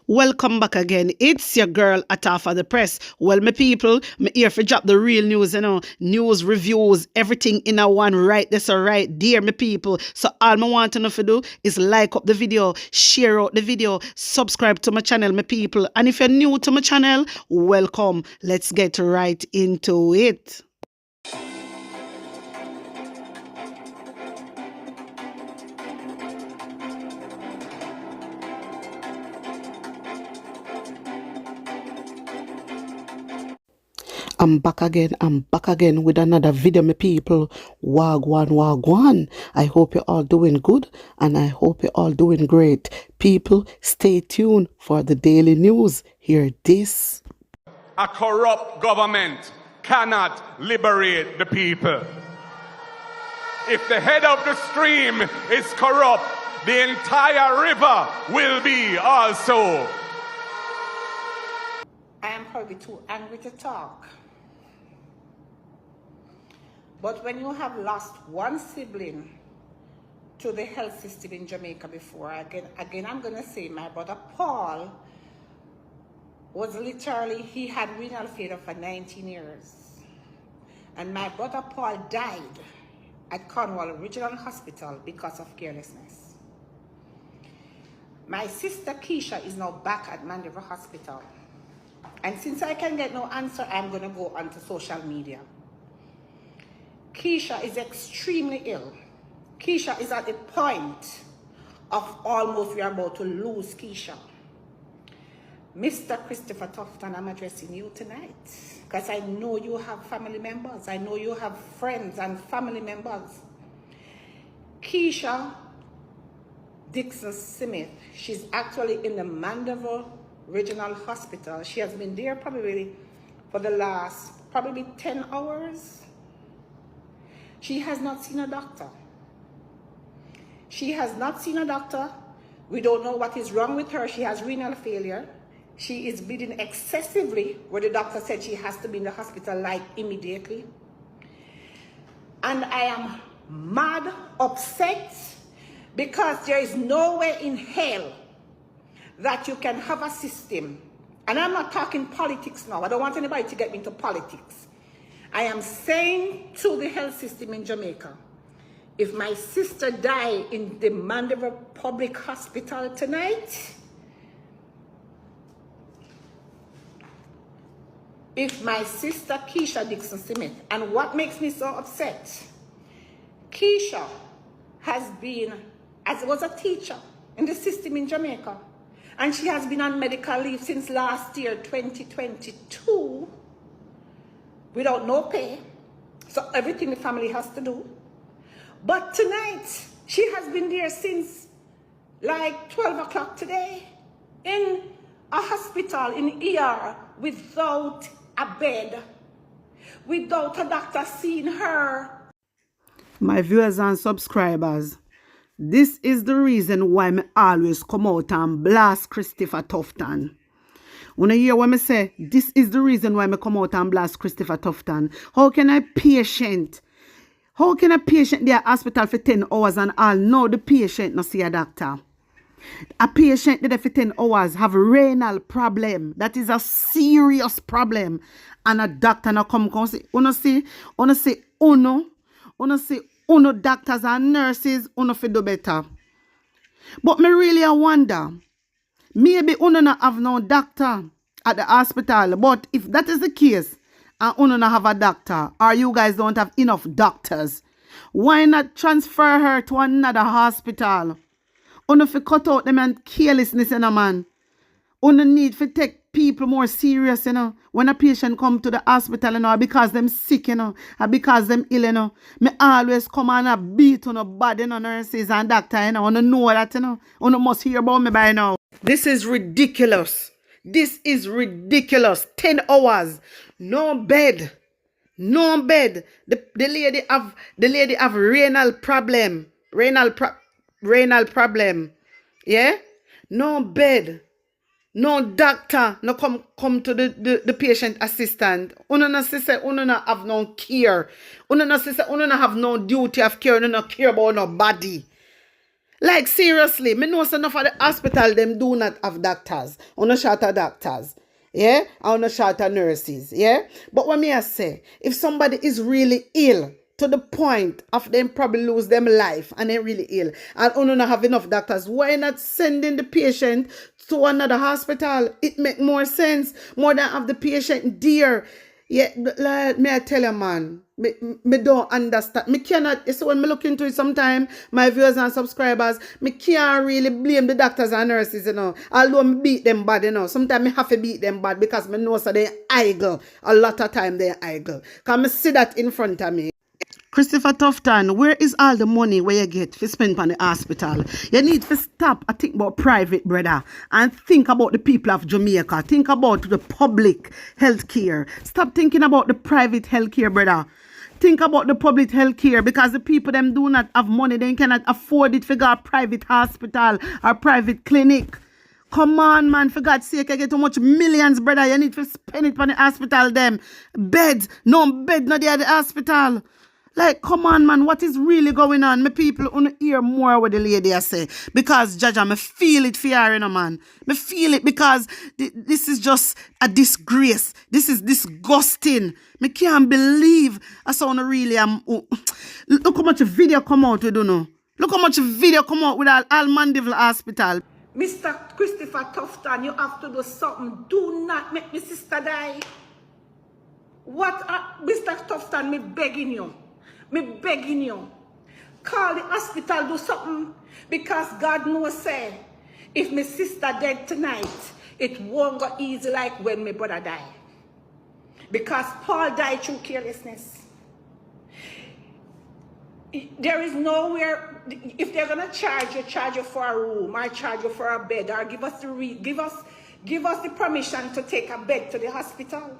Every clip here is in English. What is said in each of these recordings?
Welcome back again. It's your girl Atafa the Press. Well, my people, me here for drop the real news, news, reviews, everything in a one right. That's all right, dear my people. So all I want to know to do is like up the video, share out the video, subscribe to my channel, my people. And if you're new to my channel, welcome. Let's get right into it. I'm back again with another video, my people. Wagwan, wagwan. I hope you're all doing good and I hope you're all doing great. People, stay tuned for the daily news. Hear this. A corrupt government cannot liberate the people. If the head of the stream is corrupt, the entire river will be also. I am probably too angry to talk. But when you have lost one sibling to the health system in Jamaica before, again I'm going to say my brother Paul was literally, he had renal failure for 19 years. And my brother Paul died at Cornwall Regional Hospital because of carelessness. My sister Keisha is now back at Mandeville Hospital. And since I can get no answer, I'm going to go onto social media. Keisha is extremely ill. Keisha is at the point of almost we are about to lose Keisha. Mr. Christopher Tufton, I'm addressing you tonight because I know you have family members. I know you have friends and family members. Keisha Dixon Smith, she's actually in the Mandeville Regional Hospital. She has been there probably for the last 10 hours. She has not seen a doctor. She has not seen a doctor. We don't know what is wrong with her. She has renal failure. She is bleeding excessively, where the doctor said she has to be in the hospital like immediately. And I am mad, upset, because there is no way in hell that you can have a system. And I'm not talking politics now. I don't want anybody to get me into politics. I am saying to the health system in Jamaica, if my sister died in the Mandeville Public Hospital tonight, if my sister Keisha Dixon Smith, and what makes me so upset, Keisha has been, was a teacher in the system in Jamaica, and she has been on medical leave since last year, 2022, without no pay. So everything the family has to do. But tonight, she has been there since like 12 o'clock today in a hospital, in ER, without a bed, without a doctor seeing her. My viewers and subscribers, this is the reason why me always come out and blast Christopher Tufton. When I hear what me say, this is the reason why me come out and blast Christopher Tufton. How can a patient there at hospital for 10 hours and all know the patient not see a doctor? A patient there for 10 hours have renal problem. That is a serious problem. And a doctor not come say, uno doctors and nurses, uno fi do better. But me really I wonder, maybe uno not have no doctor at the hospital. But if that is the case, and uno not have a doctor, or you guys don't have enough doctors, why not transfer her to another hospital? Uno fi cut out them and carelessness, man. Uno need to take people more serious, when a patient come to the hospital, because them sick, or because them ill, Me always come and a beat on a body, nurses and doctor, Uno know that, Uno must hear about me by now. This is ridiculous. This is ridiculous. 10 hours. No bed. No bed. The lady have renal problem. Renal problem. Yeah? No bed. No doctor no come to the patient assistant. Uno no say uno no have no care. Uno no say uno no have no duty of care. Uno no care about nobody. Like seriously, me know some enough of the hospital them do not have doctors. On a short of doctors. Yeah? On a short of nurses. Yeah? But what me I say, if somebody is really ill to the point of them probably lose them life and they're really ill and only not have enough doctors, why not sending the patient to another hospital? It make more sense more than have the patient there. Yeah, like me I tell you, man, me don't understand. Me cannot, you see, when me look into it sometime, my viewers and subscribers, me can't really blame the doctors and nurses, you know. Although me beat them bad, you know. Sometimes me have to beat them bad because me know so they idle. A lot of time they idle. Because me see that in front of me. Christopher Tufton, where is all the money where you get to spend on the hospital? You need to stop and think about private, brother, and think about the people of Jamaica. Think about the public health care. Stop thinking about the private health care, brother. Think about the public health care because the people them do not have money. They cannot afford it for go a private hospital or private clinic. Come on, man, for God's sake, I get too much millions, brother. You need to spend it on the hospital, them. Beds, no bed, no there at the hospital. Like, come on, man, what is really going on? My people want to hear more what the lady I say. Because, Jaja, me feel it for her, you know, man. Me feel it because this is just a disgrace. This is disgusting. Me can't believe I saw no really... Look how much video come out, you don't know. Look how much video come out with all Mandeville Hospital. Mr. Christopher Tufton, you have to do something. Do not make my sister die. What, Mr. Tufton, me begging you. Me begging you. Call the hospital, do something. Because God knows, say, if my sister dead tonight, it won't go easy like when my brother died. Because Paul died through carelessness. There is nowhere, if they're gonna charge you for a room, or charge you for a bed, or give us the permission to take a bed to the hospital.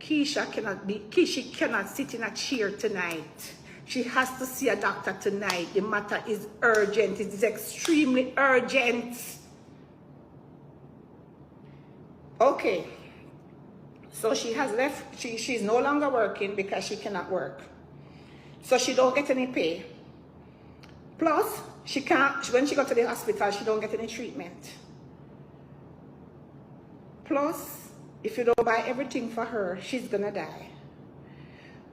Keisha cannot sit in a chair tonight. She has to see a doctor tonight. The matter is urgent. It is extremely urgent. Okay. So she has left. She's no longer working because she cannot work. So she don't get any pay. Plus, she can't, when she got to the hospital, she don't get any treatment. Plus, if you don't buy everything for her, she's gonna die.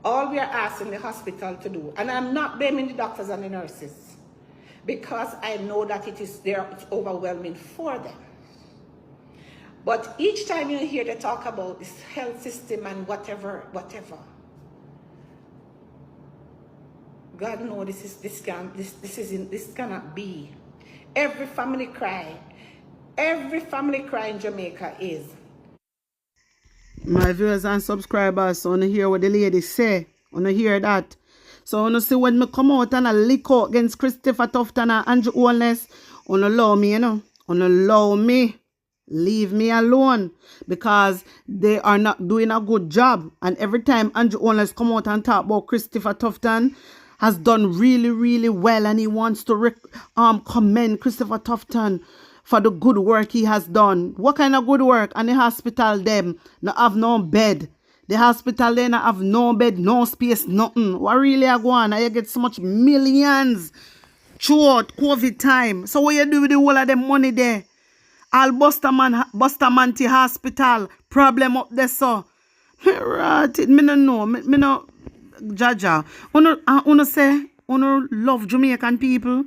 All we are asking the hospital to do, and I'm not blaming the doctors and the nurses, because I know that it's overwhelming for them. But each time you hear they talk about this health system and whatever, God knows this cannot be. Every family cry in Jamaica is. My viewers and subscribers, so I wanna hear what the lady say. I wanna hear that. So I wanna see when me come out and I lick out against Christopher Tufton and Andrew Holness, I wanna allow me, you know. I wanna allow me. Leave me alone. Because they are not doing a good job. And every time Andrew Holness come out and talk about Christopher Tufton has done really, really well, and he wants to commend Christopher Tufton for the good work he has done. What kind of good work? And the hospital them not have no bed. The hospital they not have no bed, no space, nothing. What really are going on? You get so much millions throughout COVID time. So what you do with the whole of them money there? All Bustamante Hospital problem up there, so. Right, me no know. Me no, Jaja. Uno say, uno love Jamaican people.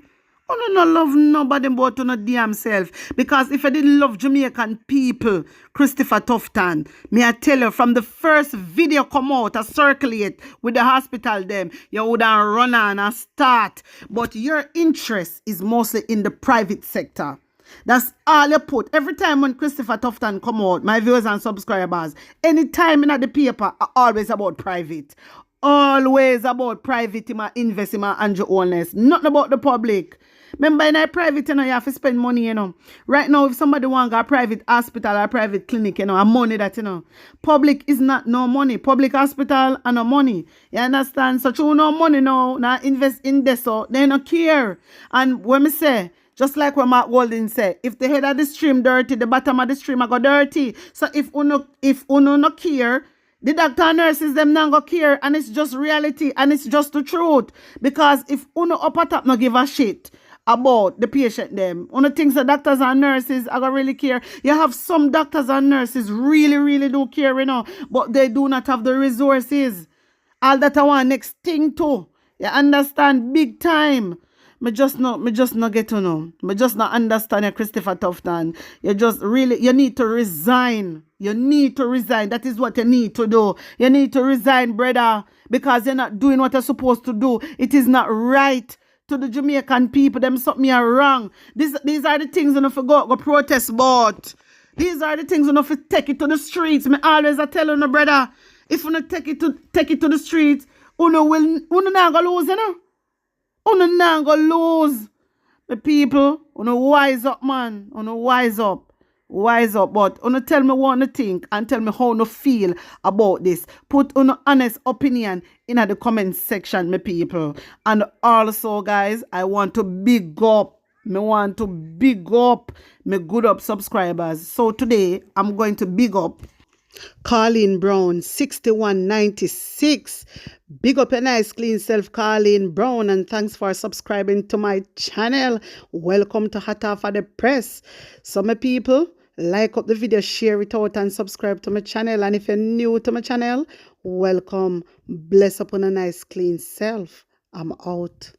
I don't love nobody but on a damn self. Because if I didn't love Jamaican people, Christopher Tufton, may I tell you, from the first video come out and circulate with the hospital them, you would have run on and start. But your interest is mostly in the private sector. That's all you put. Every time when Christopher Tufton come out, my viewers and subscribers, anytime in the paper, always about private. Always about private, invest in Andrew Holness. Nothing about the public. Remember, in a private, you know, you have to spend money, you know. Right now, if somebody want to go a private hospital or a private clinic, you know, and money that, you know. Public is not no money. Public hospital and no money. You understand? So, you no money now, invest in this, so they don't care. And when me say, just like what Mark Golden said, if the head of the stream dirty, the bottom of the stream go dirty. So, if uno no care, the doctor and nurses, them not go care, and it's just reality, and it's just the truth. Because if uno up at top no give a shit, about the patient them. One of the things the doctors and nurses are gonna really care. You have some doctors and nurses really do care, you know, but they do not have the resources. All that I want next thing too. You understand? Big time. Me just not get to know. Me just not understand you, Christopher Tufton. You just really, you need to resign. You need to resign. That is what you need to do. You need to resign, brother, because you're not doing what you're supposed to do. It is not right to the Jamaican people. Them something are wrong. These are the things you know for go protest about. These are the things you know for take it to the streets. Me always I tell you, no, brother, if you not take it to the streets, you not gonna lose, you know. You not gonna lose. The people, wise up, man. Wise up. Wise up. But tell me what you think and tell me how you feel about this. Put honest opinion in the comment section, my people. And also, guys, I want to big up. My good up subscribers. So today, I'm going to big up Colleen Brown 6196. Big up a nice clean self, Colleen Brown, and thanks for subscribing to my channel. Welcome to Hot Off of the Press. So my people, like up the video, share it out, and subscribe to my channel. And if you're new to my channel, welcome. Bless upon a nice clean self. I'm out.